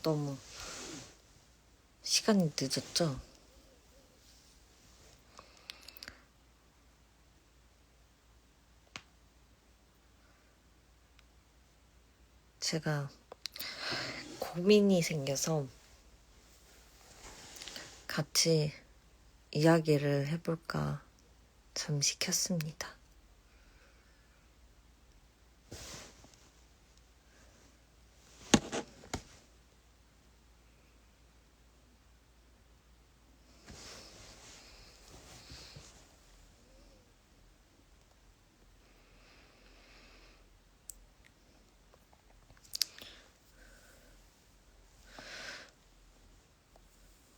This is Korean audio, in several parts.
너무 시간이 늦었죠? 제가 고민이 생겨서 같이 이야기를 해볼까 잠시 켰습니다.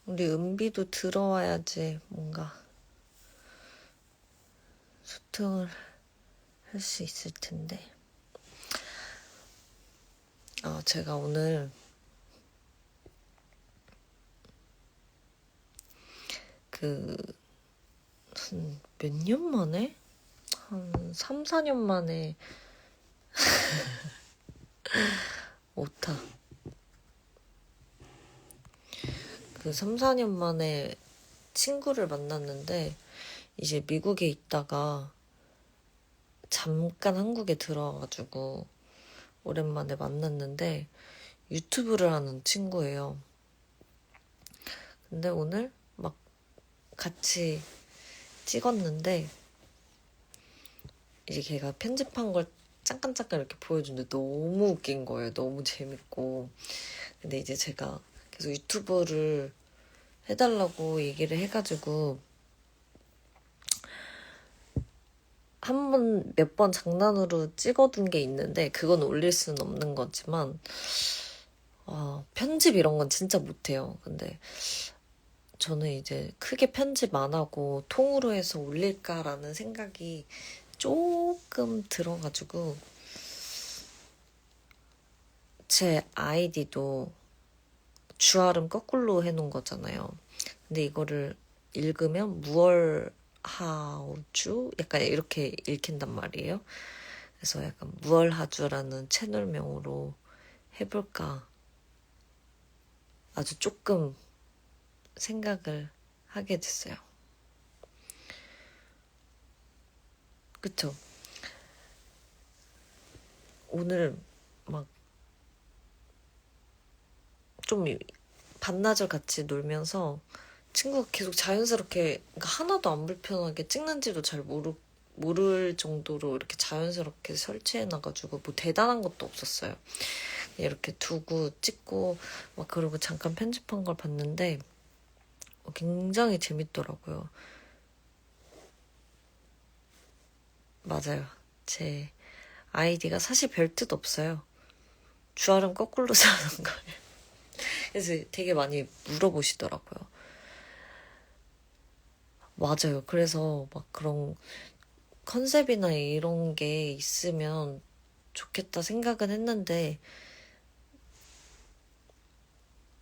우리 은비도 들어와야지 뭔가 소통을 할 수 있을 텐데. 제가 오늘 몇 년 만에? 한 3, 4년 만에 오타. 3, 4년 만에 친구를 만났는데 이제 미국에 있다가 잠깐 한국에 들어와가지고 오랜만에 만났는데 유튜브를 하는 친구예요. 근데 오늘 막 같이 찍었는데 이제 걔가 편집한 걸 잠깐 이렇게 보여주는데 너무 웃긴 거예요. 너무 재밌고. 근데 이제 제가 계속 유튜브를 해달라고 얘기를 해가지고 몇 번 장난으로 찍어둔 게 있는데 그건 올릴 수는 없는 거지만 편집 이런 건 진짜 못해요. 근데 저는 이제 크게 편집 안 하고 통으로 해서 올릴까라는 생각이 조금 들어가지고 제 아이디도 주알음 거꾸로 해놓은 거잖아요. 근데 이거를 읽으면 무얼하우주? 약간 이렇게 읽힌단 말이에요. 그래서 약간 무얼하주라는 채널명으로 해볼까 아주 조금 생각을 하게 됐어요. 그쵸? 오늘 막 좀 반나절 같이 놀면서 친구가 계속 자연스럽게, 그러니까 하나도 안 불편하게 찍는지도 잘 모를 정도로 이렇게 자연스럽게 설치해놔가지고 뭐 대단한 것도 없었어요. 이렇게 두고 찍고 막 그러고 잠깐 편집한 걸 봤는데 굉장히 재밌더라고요. 맞아요. 제 아이디가 사실 별 뜻 없어요. 주알음 거꾸로 사는 거예요. 그래서 되게 많이 물어보시더라고요. 맞아요. 그래서 막 그런 컨셉이나 이런 게 있으면 좋겠다 생각은 했는데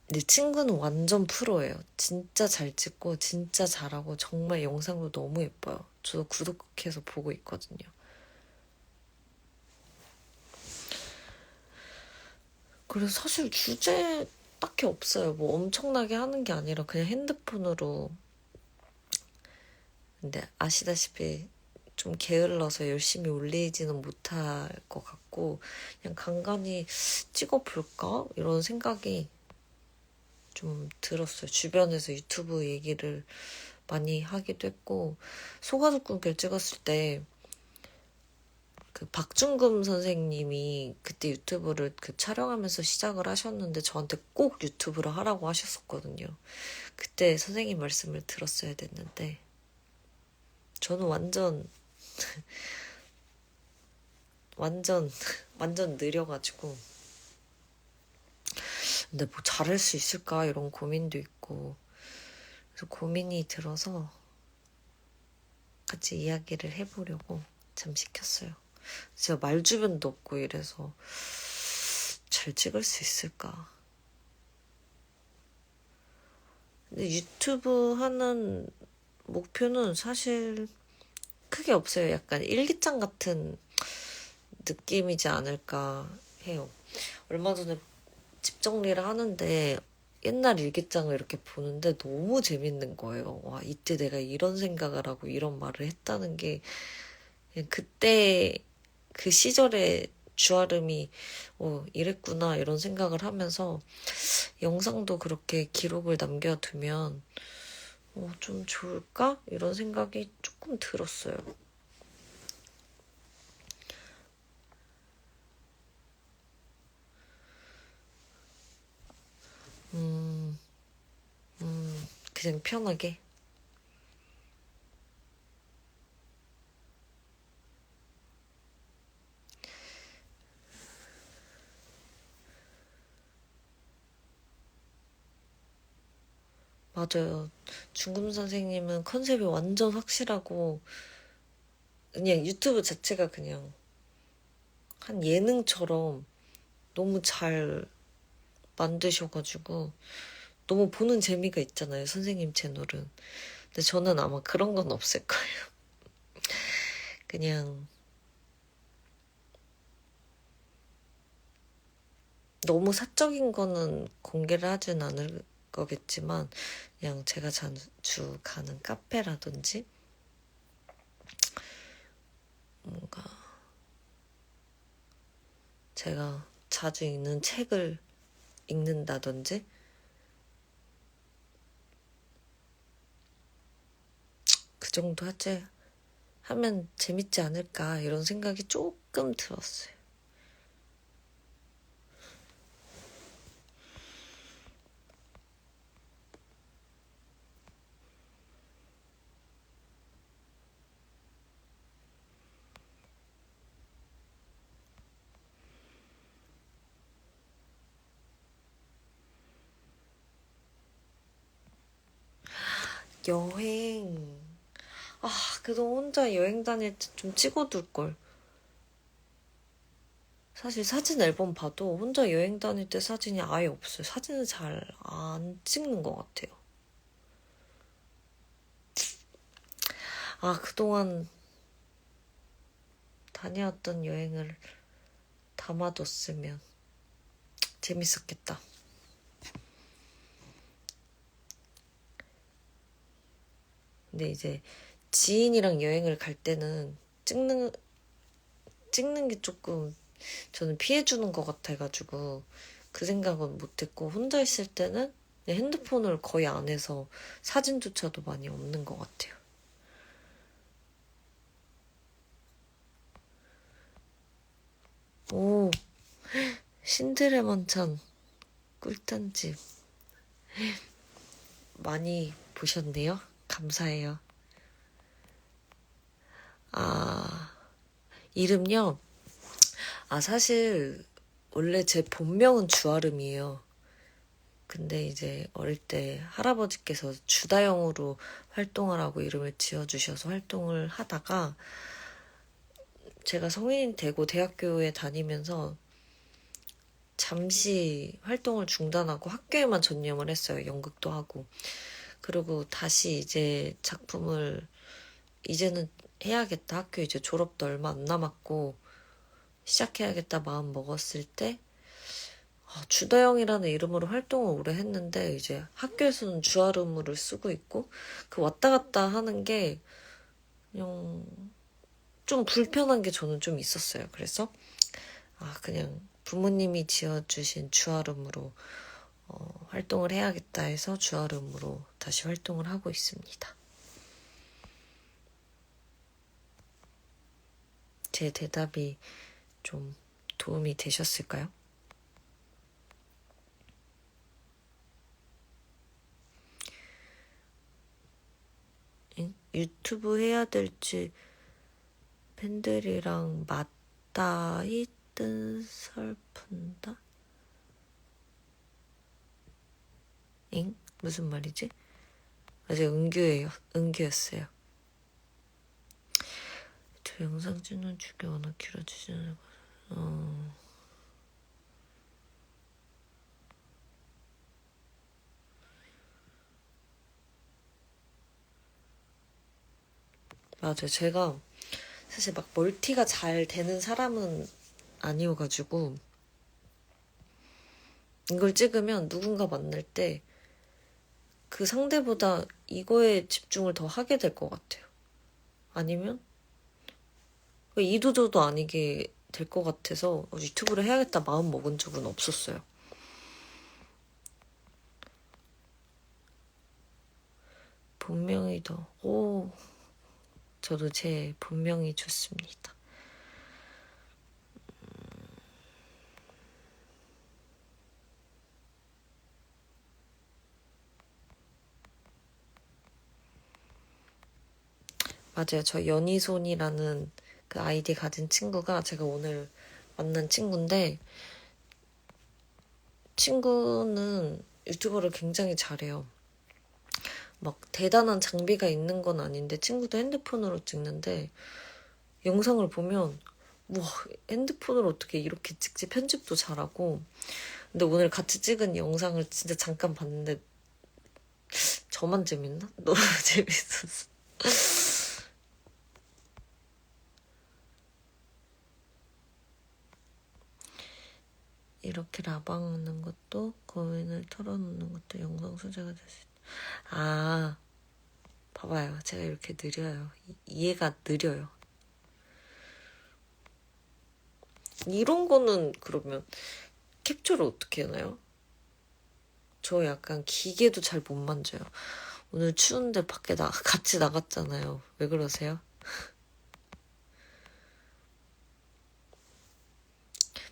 내 친구는 완전 프로예요. 진짜 잘 찍고 진짜 잘하고 정말 영상도 너무 예뻐요. 저도 구독해서 보고 있거든요. 그래서 사실 주제 딱히 없어요. 뭐 엄청나게 하는 게 아니라 그냥 핸드폰으로. 근데 아시다시피 좀 게을러서 열심히 올리지는 못할 것 같고 그냥 간간히 찍어볼까? 이런 생각이 좀 들었어요. 주변에서 유튜브 얘기를 많이 하기도 했고 소가죽국을 찍었을 때 박중금 선생님이 그때 유튜브를 촬영하면서 시작을 하셨는데 저한테 꼭 유튜브를 하라고 하셨었거든요. 그때 선생님 말씀을 들었어야 됐는데 저는 완전 느려가지고 근데 뭐 잘할 수 있을까 이런 고민도 있고 그래서 고민이 들어서 같이 이야기를 해보려고 잠시 켰어요. 제가 말주변도 없고 이래서 잘 찍을 수 있을까. 근데 유튜브 하는 목표는 사실 크게 없어요. 약간 일기장 같은 느낌이지 않을까 해요. 얼마 전에 집 정리를 하는데 옛날 일기장을 이렇게 보는데 너무 재밌는 거예요. 와, 이때 내가 이런 생각을 하고 이런 말을 했다는 게 그냥 그때 그 시절의 주아름이 이랬구나 이런 생각을 하면서 영상도 그렇게 기록을 남겨두면 좀 좋을까? 이런 생각이 조금 들었어요. 그냥 편하게. 맞아요. 중금 선생님은 컨셉이 완전 확실하고 그냥 유튜브 자체가 그냥 한 예능처럼 너무 잘 만드셔가지고 너무 보는 재미가 있잖아요. 선생님 채널은. 근데 저는 아마 그런 건 없을 거예요. 그냥 너무 사적인 거는 공개를 하진 않을 거겠지만 그냥 제가 자주 가는 카페라든지 뭔가 제가 자주 읽는 책을 읽는다든지 그 정도 하면 재밌지 않을까 이런 생각이 조금 들었어요. 여행. 그래도 혼자 여행 다닐 때 좀 찍어둘 걸. 사실 사진 앨범 봐도 혼자 여행 다닐 때 사진이 아예 없어요. 사진을 잘 안 찍는 것 같아요. 그동안 다녀왔던 여행을 담아뒀으면 재밌었겠다. 근데 이제 지인이랑 여행을 갈 때는 찍는 게 조금 저는 피해주는 것 같아가지고 그 생각은 못했고 혼자 있을 때는 핸드폰을 거의 안 해서 사진조차도 많이 없는 것 같아요. 오, 신드레만찬 꿀단집 많이 보셨네요. 감사해요. 이름요? 사실 원래 제 본명은 주아름이에요. 근데 이제 어릴 때 할아버지께서 주다영으로 활동하라고 이름을 지어주셔서 활동을 하다가 제가 성인이 되고 대학교에 다니면서 잠시 활동을 중단하고 학교에만 전념을 했어요. 연극도 하고. 그리고 다시 이제 작품을 이제는 해야겠다. 학교 이제 졸업도 얼마 안 남았고 시작해야겠다 마음 먹었을 때 주다영이라는 이름으로 활동을 오래 했는데 이제 학교에서는 주아름을 쓰고 있고 그 왔다 갔다 하는 게 그냥 좀 불편한 게 저는 좀 있었어요. 그래서 그냥 부모님이 지어주신 주아름으로 활동을 해야겠다 해서 주아름으로 다시 활동을 하고 있습니다. 제 대답이 좀 도움이 되셨을까요? 유튜브 해야 될지 팬들이랑 맞다이 뜻설푼다? 무슨 말이지? 아직 은규였어요. 저 영상 찍는 주기 워낙 길어지지는 맞아요. 제가 사실 막 멀티가 잘 되는 사람은 아니어가지고 이걸 찍으면 누군가 만날 때 그 상대보다 이거에 집중을 더 하게 될 것 같아요. 아니면 이도저도 아니게 될 것 같아서 유튜브를 해야겠다 마음 먹은 적은 없었어요. 본명이 더, 저도 제 본명이 좋습니다. 맞아요. 저 연희손이라는 그 아이디 가진 친구가 제가 오늘 만난 친구인데, 친구는 유튜버를 굉장히 잘해요. 막 대단한 장비가 있는 건 아닌데 친구도 핸드폰으로 찍는데 영상을 보면 와, 핸드폰으로 어떻게 이렇게 찍지? 편집도 잘하고. 근데 오늘 같이 찍은 영상을 진짜 잠깐 봤는데 저만 재밌나? 너무 재밌었어. 이렇게 라방하는 것도 고민을 털어놓는 것도 영상 소재가 될 수 있다. 아, 봐봐요. 제가 이렇게 느려요. 이해가 느려요. 이런 거는 그러면 캡처를 어떻게 하나요? 저 약간 기계도 잘 못 만져요. 오늘 추운데 밖에 같이 나갔잖아요. 왜 그러세요?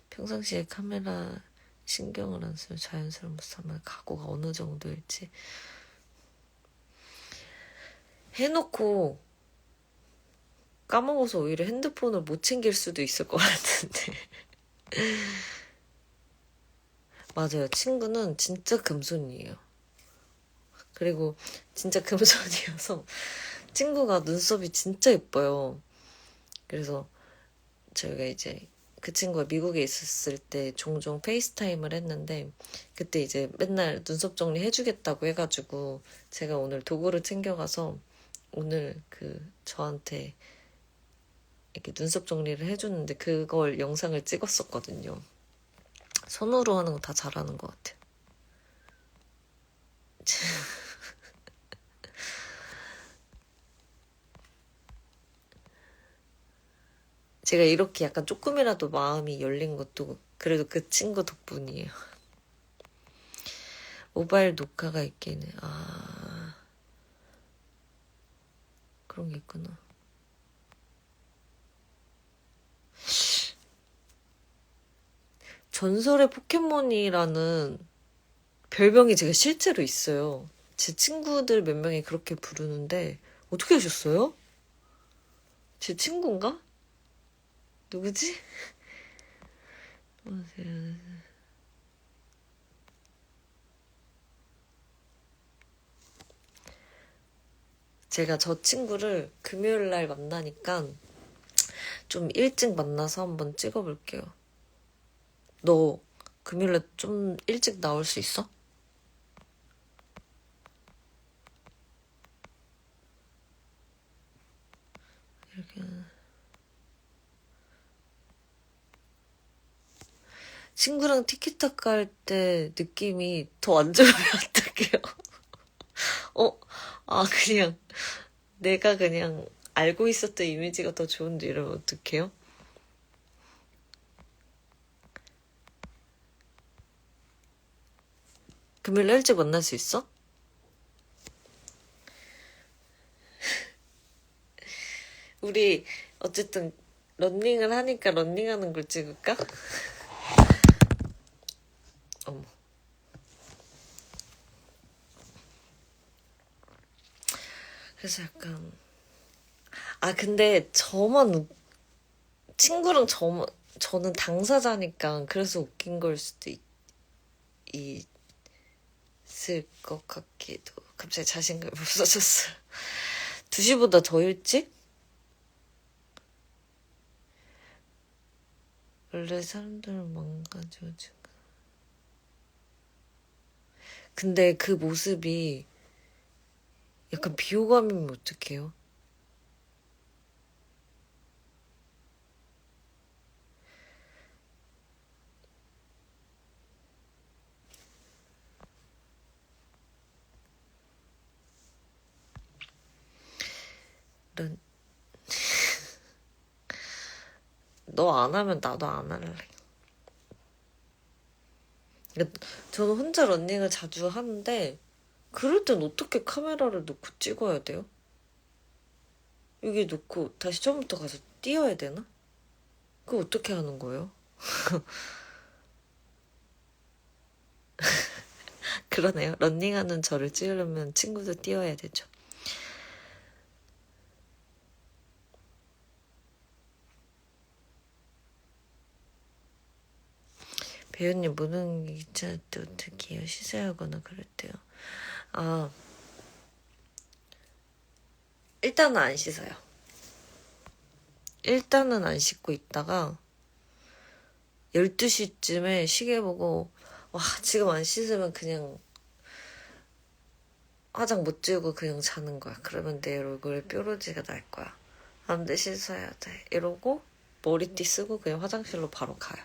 평상시에 카메라 신경을 안 쓰면 자연스러운 모습만 각오가 어느 정도일지 해놓고 까먹어서 오히려 핸드폰을 못 챙길 수도 있을 것 같은데. 맞아요. 친구는 진짜 금손이에요. 그리고 진짜 금손이어서 친구가 눈썹이 진짜 예뻐요. 그래서 저희가 이제 그 친구가 미국에 있었을 때 종종 페이스타임을 했는데 그때 이제 맨날 눈썹 정리 해주겠다고 해가지고 제가 오늘 도구를 챙겨가서 오늘 그 저한테 이렇게 눈썹 정리를 해주는데 그걸 영상을 찍었었거든요. 손으로 하는 거 다 잘하는 것 같아요. 제가 이렇게 약간 조금이라도 마음이 열린 것도 그래도 그 친구 덕분이에요. 모바일 녹화가 있기는 그런 게 있구나. 전설의 포켓몬이라는 별명이 제가 실제로 있어요. 제 친구들 몇 명이 그렇게 부르는데 어떻게 하셨어요? 제 친구인가? 누구지? 제가 저 친구를 금요일 날 만나니까 좀 일찍 만나서 한번 찍어볼게요. 너 금요일에 좀 일찍 나올 수 있어? 이렇게. 친구랑 티키타카 할 때 느낌이 더 안 좋으면 어떡해요? 그냥 내가 그냥 알고 있었던 이미지가 더 좋은데 이러면 어떡해요? 금요일에 일찍 만날 수 있어? 우리 어쨌든 런닝을 하니까 런닝하는 걸 찍을까? 어머. 그래서 약간 근데 친구랑 저는 당사자니까 그래서 웃긴 걸 수도 있을 것 같기도. 갑자기 자신감이 없어졌어요. 2시보다 더 일찍? 원래 사람들을 망가져주고. 근데 그 모습이 약간 비호감이면 어떡해요? 너 안 하면 나도 안 할래. 그러니까 저는 혼자 러닝을 자주 하는데 그럴 땐 어떻게 카메라를 놓고 찍어야 돼요? 여기 놓고 다시 처음부터 가서 뛰어야 되나? 그거 어떻게 하는 거예요? 그러네요. 러닝하는 저를 찍으려면 친구도 뛰어야 되죠. 배우님 무는 게 귀찮을 때 어떻게 해요? 씻어야 하거나 그럴 때요. 아, 일단은 안 씻어요. 일단은 안 씻고 있다가 12시쯤에 시계 보고 와 지금 안 씻으면 그냥 화장 못 지우고 그냥 자는 거야. 그러면 내 얼굴에 뾰루지가 날 거야. 안 돼, 씻어야 돼. 이러고 머리띠 쓰고 그냥 화장실로 바로 가요.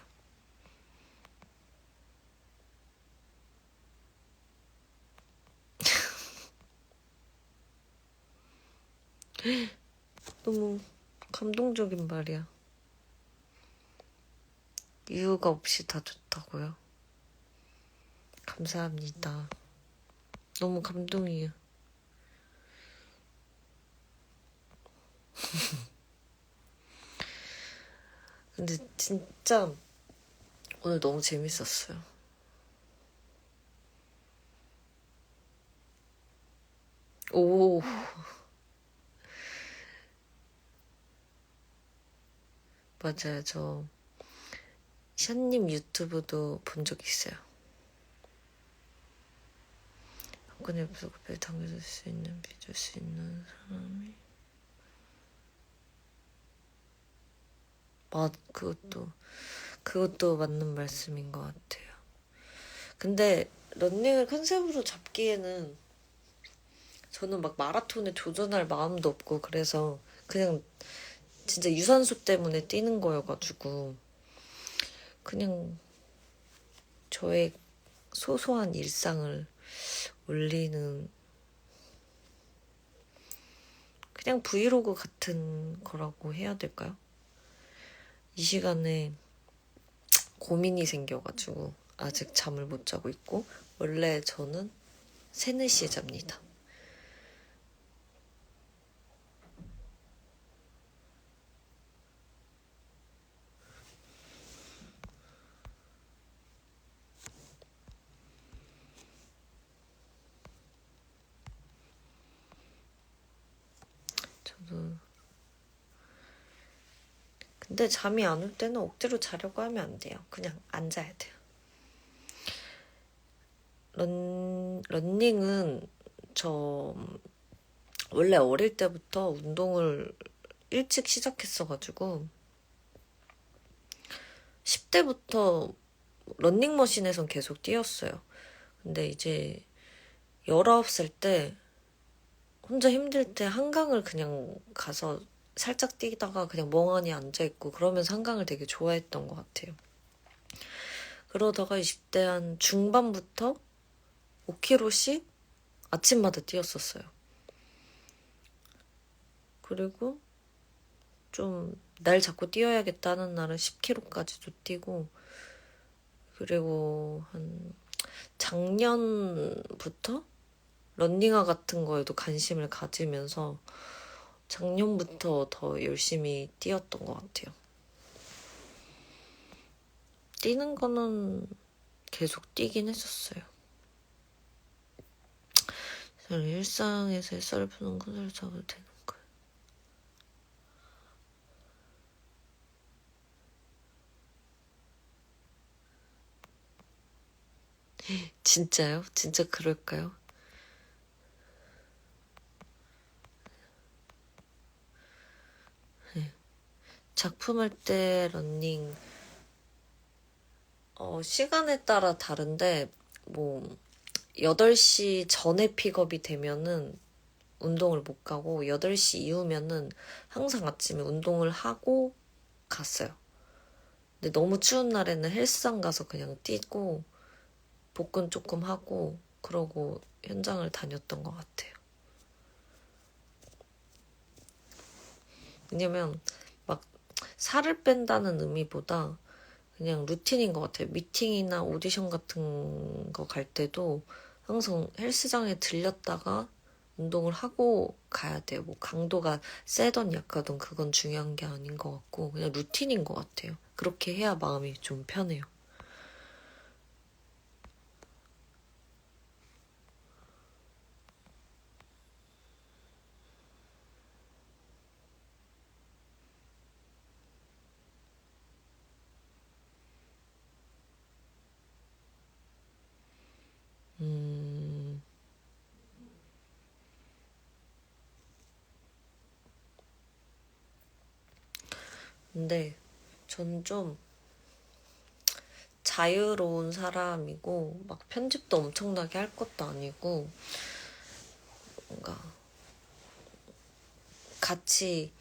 너무 감동적인 말이야. 이유가 없이 다 좋다고요? 감사합니다. 너무 감동이에요. 근데 진짜 오늘 너무 재밌었어요. 오, 맞아요. 저 샤님 유튜브도 본 적 있어요. 박근혜 부속배 당겨줄 수 있는, 믿을 수 있는 사람이. 그것도 맞는 말씀인 것 같아요. 근데 런닝을 컨셉으로 잡기에는 저는 막 마라톤에 도전할 마음도 없고 그래서 그냥 진짜 유산소 때문에 뛰는 거여가지고 그냥 저의 소소한 일상을 올리는 그냥 브이로그 같은 거라고 해야 될까요? 이 시간에 고민이 생겨가지고 아직 잠을 못 자고 있고 원래 저는 3, 4시에 잡니다. 저도 근데 잠이 안 올 때는 억지로 자려고 하면 안 돼요. 그냥 앉아야 돼요. 런닝은 저 원래 어릴 때부터 운동을 일찍 시작했어가지고 10대부터 런닝머신에선 계속 뛰었어요. 근데 이제 19살 때 혼자 힘들 때 한강을 그냥 가서 살짝 뛰다가 그냥 멍하니 앉아있고 그러면서 한강을 되게 좋아했던 것 같아요. 그러다가 20대 한 중반부터 5km씩 아침마다 뛰었었어요. 그리고 좀 날 잡고 뛰어야겠다는 날은 10km까지도 뛰고 그리고 한 작년부터 런닝화 같은 거에도 관심을 가지면서 작년부터 더 열심히 뛰었던 것 같아요. 뛰는 거는 계속 뛰긴 했었어요. 저는 일상에서 햇살을 푸는 컨셉을 잡아도 되는 거예요. 진짜요? 진짜 그럴까요? 네. 작품할 때 러닝 시간에 따라 다른데 뭐 8시 전에 픽업이 되면은 운동을 못 가고 8시 이후면은 항상 아침에 운동을 하고 갔어요. 근데 너무 추운 날에는 헬스장 가서 그냥 뛰고 복근 조금 하고 그러고 현장을 다녔던 것 같아요. 왜냐면 막 살을 뺀다는 의미보다 그냥 루틴인 것 같아요. 미팅이나 오디션 같은 거 갈 때도 항상 헬스장에 들렸다가 운동을 하고 가야 돼요. 뭐 강도가 세던 약하던 그건 중요한 게 아닌 것 같고 그냥 루틴인 것 같아요. 그렇게 해야 마음이 좀 편해요. 음, 근데 저는 좀 자유로운 사람이고 막 편집도 엄청나게 할 것도 아니고 뭔가 같이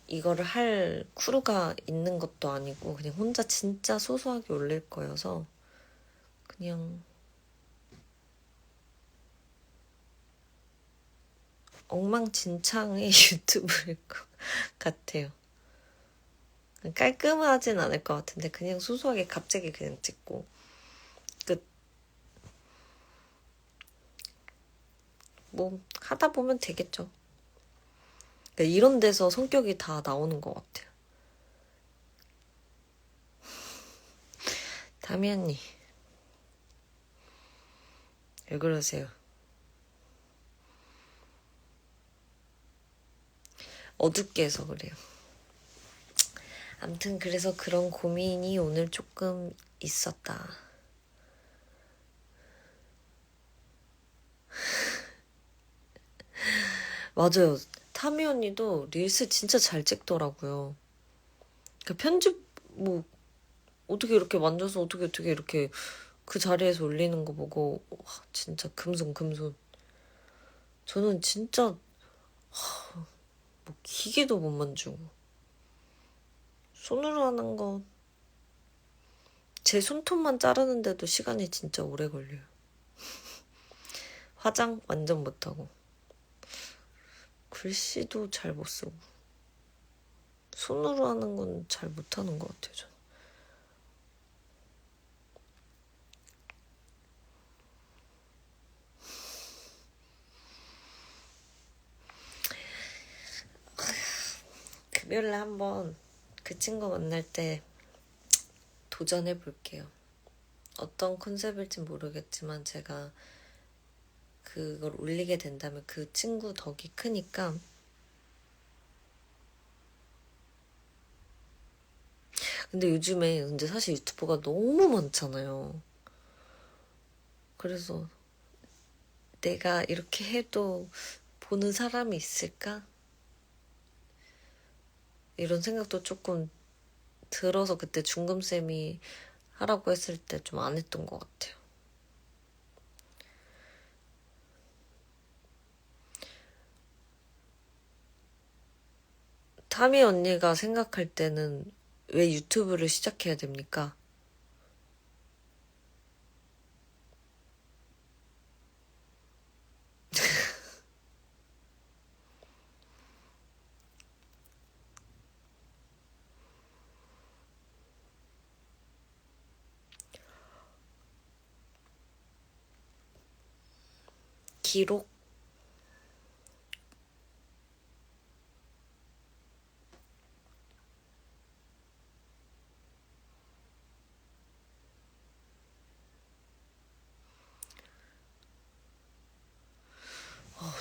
이거를 할 크루가 있는 것도 아니고 그냥 혼자 진짜 소소하게 올릴 거여서 그냥 엉망진창의 유튜브일 것 같아요. 깔끔하진 않을 것 같은데 그냥 소소하게 갑자기 그냥 찍고 끝. 뭐 하다 보면 되겠죠. 그러니까 이런 데서 성격이 다 나오는 것 같아요. 다미언니 왜 그러세요? 어둡게 해서 그래요. 암튼 그래서 그런 고민이 오늘 조금 있었다. 맞아요. 타미 언니도 릴스 진짜 잘 찍더라고요. 그 편집 뭐 어떻게 이렇게 만져서 어떻게 이렇게 그 자리에서 올리는 거 보고 와, 진짜 금손. 저는 진짜 뭐 기계도 못 만지고 손으로 하는 거 제 손톱만 자르는데도 시간이 진짜 오래 걸려요. 화장 완전 못하고 글씨도 잘 못 쓰고 손으로 하는 건 잘 못하는 것 같아요. 저는. 금요일에 한번 그 친구 만날 때 도전해 볼게요. 어떤 컨셉일진 모르겠지만 제가 그걸 올리게 된다면 그 친구 덕이 크니까. 근데 요즘에 근데 사실 유튜버가 너무 많잖아요. 그래서 내가 이렇게 해도 보는 사람이 있을까? 이런 생각도 조금 들어서 그때 중금쌤이 하라고 했을 때 좀 안 했던 것 같아요. 타미 언니가 생각할 때는 왜 유튜브를 시작해야 됩니까? 기록?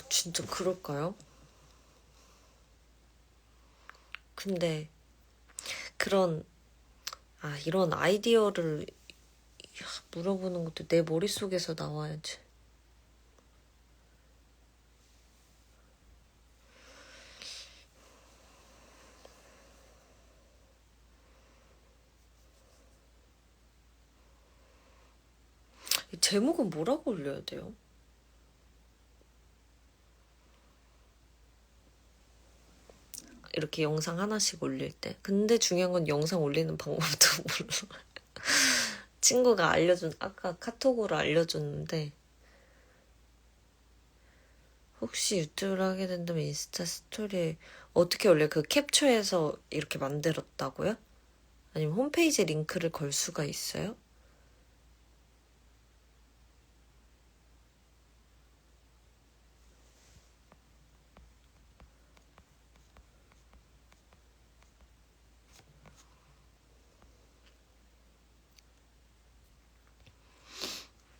진짜 그럴까요? 근데 그런 이런 아이디어를 물어보는 것도 내 머릿속에서 나와야지. 제목은 뭐라고 올려야 돼요? 이렇게 영상 하나씩 올릴 때. 근데 중요한 건 영상 올리는 방법도 몰라. 친구가 아까 카톡으로 알려줬는데, 혹시 유튜브를 하게 된다면 인스타 스토리에 어떻게 원래 그 캡처해서 이렇게 만들었다고요? 아니면 홈페이지 링크를 걸 수가 있어요?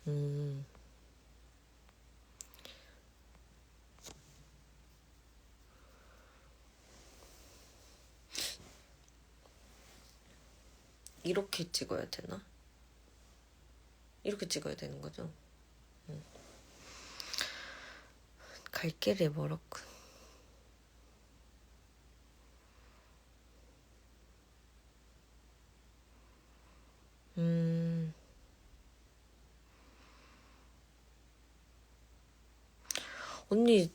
음. 이렇게 찍어야 되나? 이렇게 찍어야 되는 거죠? 갈 길이 멀었군. 언니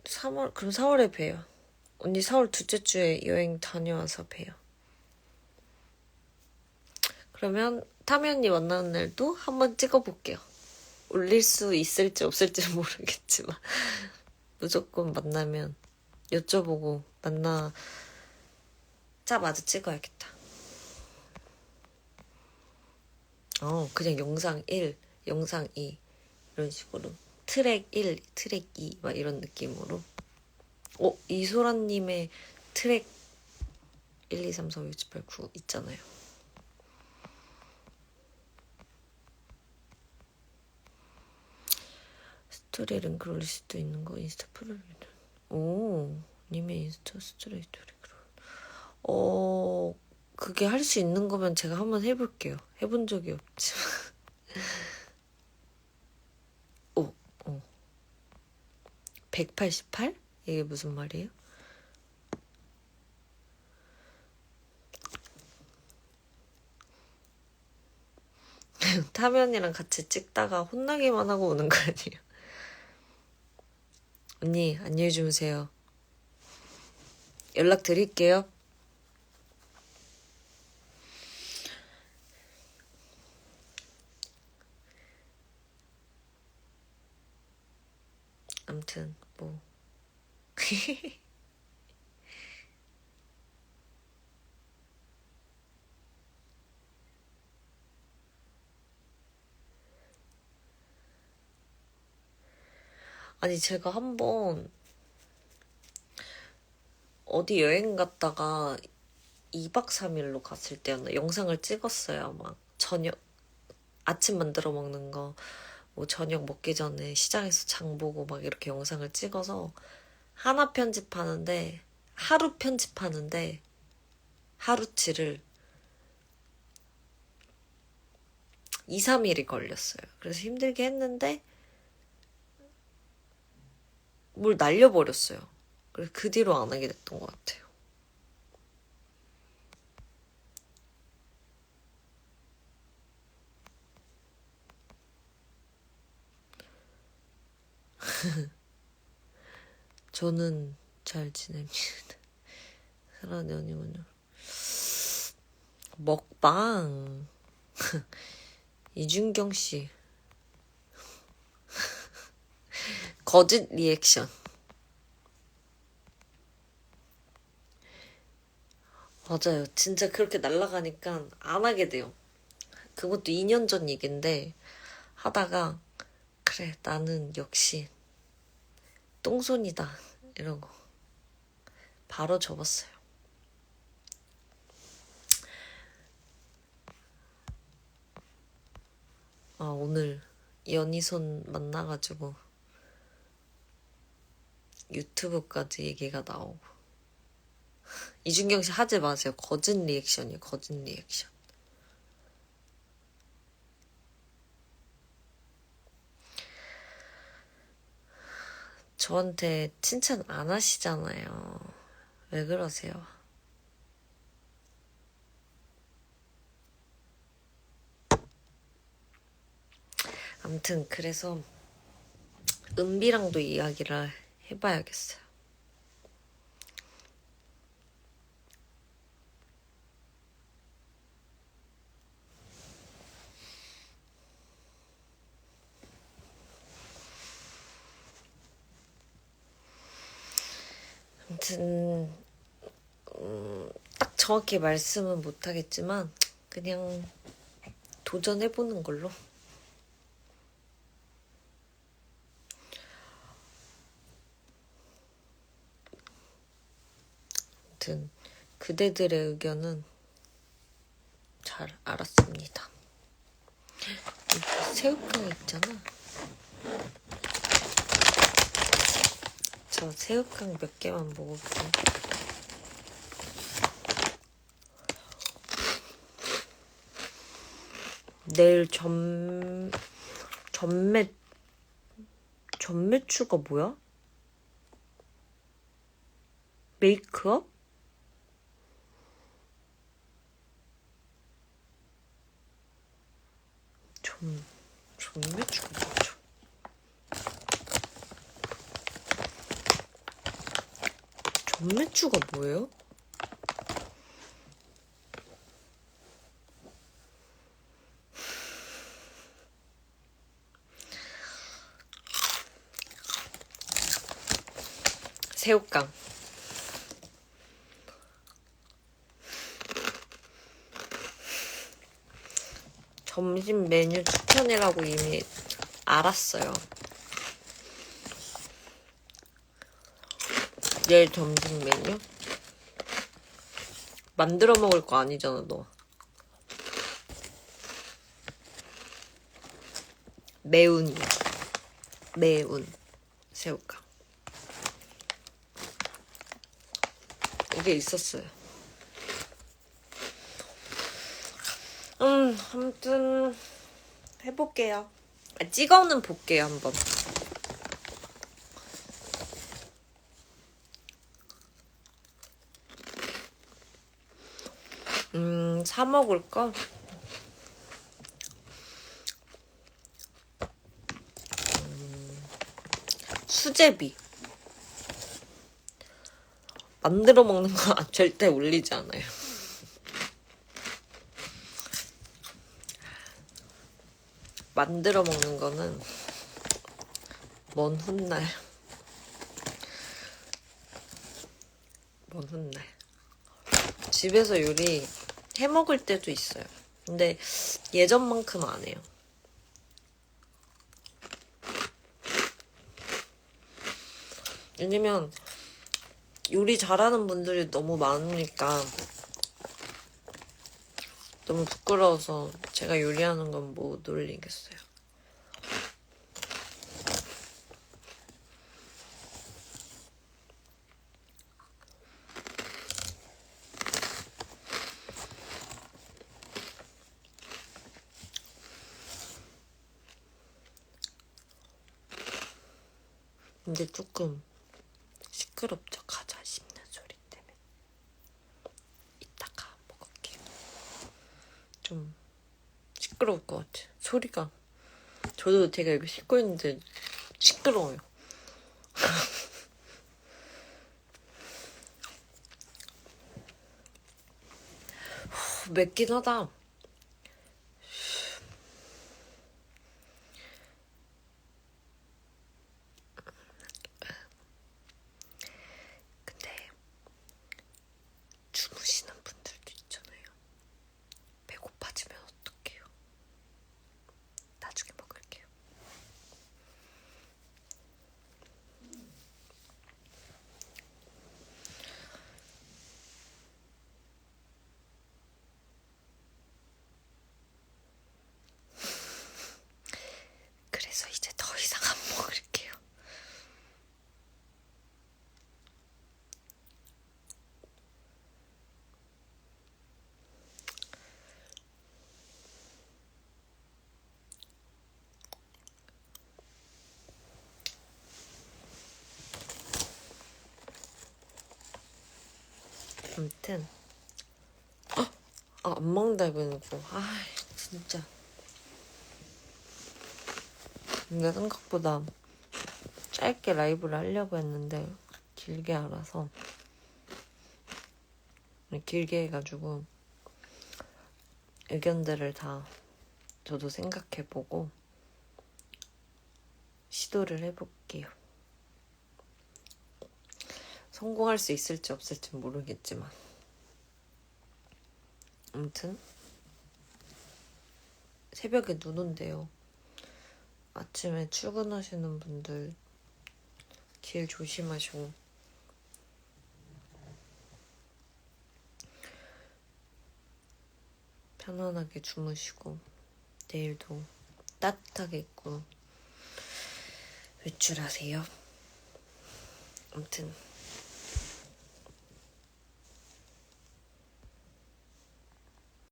3월 그럼 4월에 봬요. 언니 4월 둘째 주에 여행 다녀와서 봬요. 그러면 타면이 만나는 날도 한번 찍어볼게요. 올릴 수 있을지 없을지 모르겠지만 무조건 만나면 여쭤보고 만나자마자 찍어야겠다. 그냥 영상 1, 영상 2 이런 식으로 트랙 1, 트랙 2 막 이런 느낌으로. 이소라님의 트랙 1, 2, 3, 4, 5, 6, 7, 8, 9 있잖아요. 스토리 링크 올릴 수도 있는 거 인스타 프로필. 님의 인스타 스토리 그게 할 수 있는 거면 제가 한번 해볼게요. 해본 적이 없지만. 188? 이게 무슨 말이에요? 타면이랑 같이 찍다가 혼나기만 하고 오는 거 아니에요? 언니, 안녕히 주무세요. 연락 드릴게요. 암튼 뭐 아니 제가 한번 어디 여행 갔다가 2박 3일로 갔을 때였나 영상을 찍었어요. 막 저녁 아침 만들어 먹는 거 뭐 저녁 먹기 전에 시장에서 장 보고 막 이렇게 영상을 찍어서 하루 편집하는데 하루치를 2, 3일이 걸렸어요. 그래서 힘들게 했는데 뭘 날려버렸어요. 그래서 그 뒤로 안 하게 됐던 것 같아요. 저는 잘 지냅니다. 사랑하는 언니군요. 먹방. 이준경 씨. 거짓 리액션. 맞아요. 진짜 그렇게 날아가니까 안 하게 돼요. 그것도 2년 전 얘긴데 하다가 그래 나는 역시 똥손이다 이러고 바로 접었어요. 오늘 연희손 만나가지고 유튜브까지 얘기가 나오고. 이준경 씨 하지 마세요. 거짓 리액션이에요. 거짓 리액션. 저한테 칭찬 안 하시잖아요. 왜 그러세요? 아무튼 그래서 은비랑도 이야기를 해봐야겠어요. 아무튼 아무튼 딱 정확히 말씀은 못하겠지만 그냥 도전해보는 걸로. 아무튼 그대들의 의견은 잘 알았습니다. 새우깡 있잖아. 저 새우깡 몇 개만 먹을게요. 내일 전매추가 뭐야? 메이크업? 전매추가 뭐죠? 전매추가 뭐예요? 새우깡. 점심 메뉴 추천이라고 이미 알았어요. 내일 점심 메뉴? 만들어 먹을 거 아니잖아, 너. 매운 새우깡. 이게 있었어요. 아무튼 해볼게요. 찍어는 볼게요, 한번. 사 먹을 거? 수제비. 만들어 먹는 거 절대 올리지 않아요. 만들어 먹는 거는 먼 훗날. 집에서 요리 해 먹을 때도 있어요. 근데 예전만큼 안 해요. 왜냐면 요리 잘하는 분들이 너무 많으니까 너무 부끄러워서 제가 요리하는 건 못 올리겠어요. 근데 조금 시끄럽죠? 과자 씹는 소리 때문에. 이따가 먹을게요. 좀 시끄러울 것 같아. 소리가. 저도 제가 이거 씹고 있는데 시끄러워요. 맵긴 하다. 근데 주무시는 분들도 있잖아요. 배고파지면 어떡해요? 나중에 먹을게요. 그래서 이제 더 이상 안 먹을게요. 아무튼 안 먹는다고 해놓고 진짜. 근데 생각보다 짧게 라이브를 하려고 했는데 길게 알아서 길게 해가지고 의견들을 다 저도 생각해보고 시도를 해볼게요. 성공할 수 있을지 없을지 모르겠지만 아무튼 새벽에 눈 온대요. 아침에 출근하시는 분들 길 조심하시고 편안하게 주무시고 내일도 따뜻하게 입고 외출하세요. 아무튼